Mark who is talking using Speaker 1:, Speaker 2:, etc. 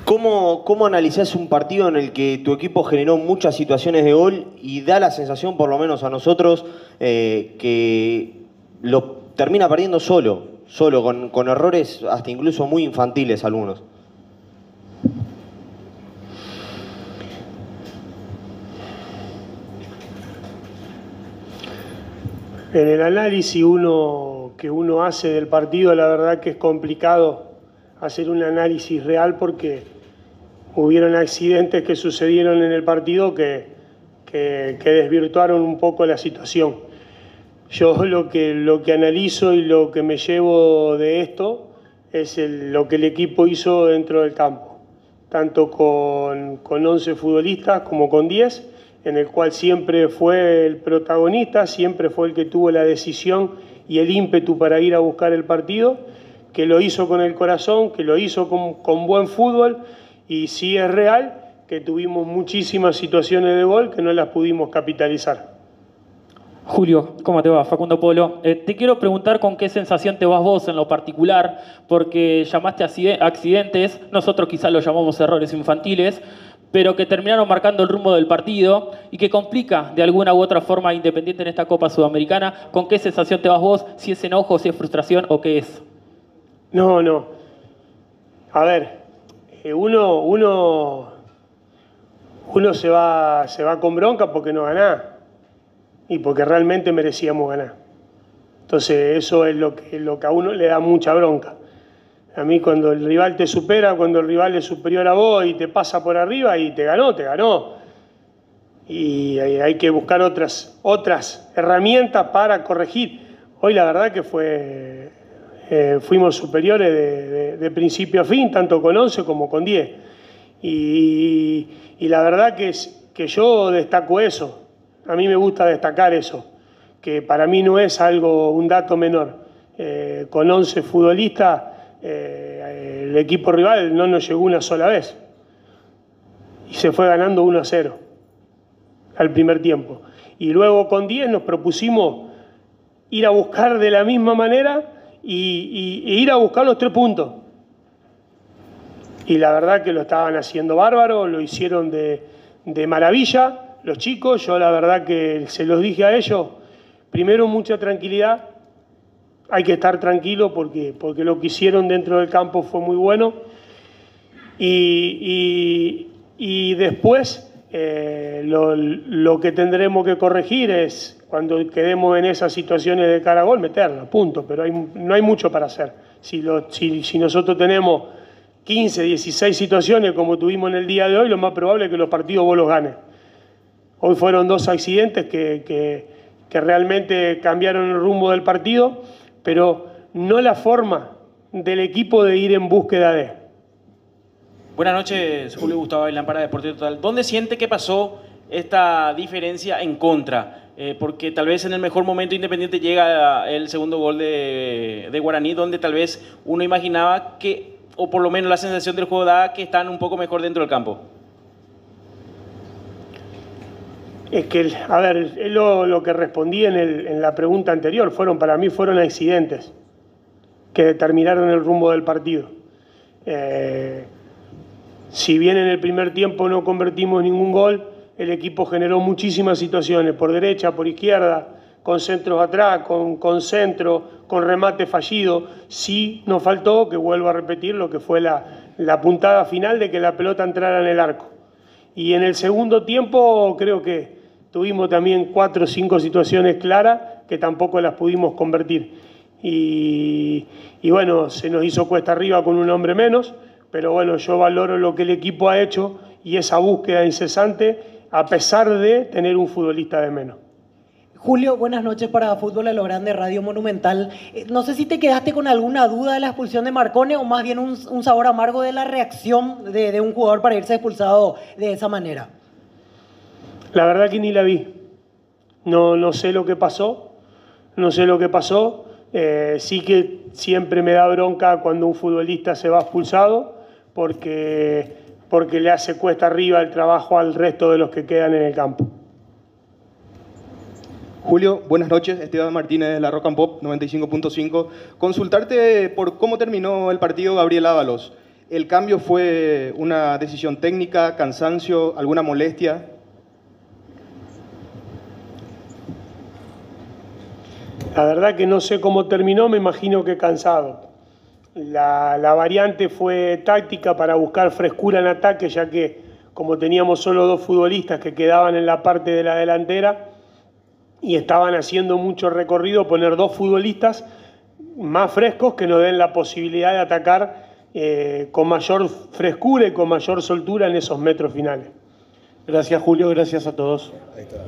Speaker 1: ¿Cómo analizás un partido en el que tu equipo generó muchas situaciones de gol y da la sensación, por lo menos a nosotros, que lo termina perdiendo solo con errores hasta incluso muy infantiles algunos?
Speaker 2: En el análisis que uno hace del partido, la verdad que es complicado hacer un análisis real porque hubieron accidentes que sucedieron en el partido que desvirtuaron un poco la situación. Yo lo que analizo y lo que me llevo de esto es lo que el equipo hizo dentro del campo, tanto con 11 futbolistas como con 10, en el cual siempre fue el protagonista, siempre fue el que tuvo la decisión y el ímpetu para ir a buscar el partido, que lo hizo con el corazón, que lo hizo con buen fútbol, y sí es real que tuvimos muchísimas situaciones de gol que no las pudimos capitalizar.
Speaker 3: Julio, ¿cómo te va? Facundo Polo. Te quiero preguntar con qué sensación te vas vos en lo particular, porque llamaste accidentes, nosotros quizás los llamamos errores infantiles, pero que terminaron marcando el rumbo del partido y que complica de alguna u otra forma a Independiente en esta Copa Sudamericana. ¿Con qué sensación te vas vos? ¿Si es enojo, si es frustración o qué es?
Speaker 2: No. A ver, uno se va con bronca porque no ganás y porque realmente merecíamos ganar. Entonces eso es lo que a uno le da mucha bronca. A mí cuando el rival te supera, cuando el rival es superior a vos y te pasa por arriba y te ganó. Y hay que buscar otras herramientas para corregir. Hoy la verdad que fuimos superiores de principio a fin, tanto con 11 como con 10. Y la verdad que yo destaco eso. A mí me gusta destacar eso, que para mí no es un dato menor. Con 11 futbolistas, el equipo rival no nos llegó una sola vez. Y se fue ganando 1-0 al primer tiempo. Y luego con 10 nos propusimos ir a buscar de la misma manera y ir a buscar los 3 puntos. Y la verdad que lo estaban haciendo bárbaro, lo hicieron de maravilla. Los chicos, yo la verdad que se los dije a ellos, primero mucha tranquilidad, hay que estar tranquilo porque lo que hicieron dentro del campo fue muy bueno. Y después lo que tendremos que corregir es cuando quedemos en esas situaciones de cara a gol, meterla, punto, pero no hay mucho para hacer. Si nosotros tenemos 15, 16 situaciones como tuvimos en el día de hoy, lo más probable es que los partidos vos los ganes. Hoy fueron 2 accidentes que realmente cambiaron el rumbo del partido, pero no la forma del equipo de ir en búsqueda de.
Speaker 4: Buenas noches, Julio Gustavo Bailán para Deporte Total. ¿Dónde siente que pasó esta diferencia en contra? Porque tal vez en el mejor momento Independiente llega el segundo gol de Guaraní, donde tal vez uno imaginaba que, o por lo menos la sensación del juego daba que están un poco mejor dentro del campo.
Speaker 2: Es que, a ver, es lo que respondí en la pregunta anterior. Para mí fueron accidentes que determinaron el rumbo del partido. Si bien en el primer tiempo no convertimos ningún gol, el equipo generó muchísimas situaciones, por derecha, por izquierda, con centros atrás, con centro, con remate fallido. Sí nos faltó, que vuelvo a repetir, lo que fue la puntada final de que la pelota entrara en el arco. Y en el segundo tiempo creo que tuvimos también 4 o 5 situaciones claras que tampoco las pudimos convertir. Y bueno, se nos hizo cuesta arriba con un hombre menos, pero bueno, yo valoro lo que el equipo ha hecho y esa búsqueda incesante a pesar de tener un futbolista de menos.
Speaker 5: Julio, buenas noches para Fútbol a lo Grande, Radio Monumental. No sé si te quedaste con alguna duda de la expulsión de Marcone o más bien un sabor amargo de la reacción de un jugador para irse expulsado de esa manera.
Speaker 2: La verdad que ni la vi. No sé lo que pasó. Sí que siempre me da bronca cuando un futbolista se va expulsado porque le hace cuesta arriba el trabajo al resto de los que quedan en el campo.
Speaker 6: Julio, buenas noches. Esteban Martínez de la Rock and Pop 95.5. Consultarte por cómo terminó el partido Gabriel Ábalos. ¿El cambio fue una decisión técnica, cansancio, alguna molestia?
Speaker 2: La verdad que no sé cómo terminó, me imagino que cansado. La variante fue táctica para buscar frescura en ataque, ya que como teníamos solo 2 futbolistas que quedaban en la parte de la delantera y estaban haciendo mucho recorrido, poner 2 futbolistas más frescos que nos den la posibilidad de atacar con mayor frescura y con mayor soltura en esos metros finales.
Speaker 7: Gracias, Julio. Gracias a todos.
Speaker 8: Ahí está.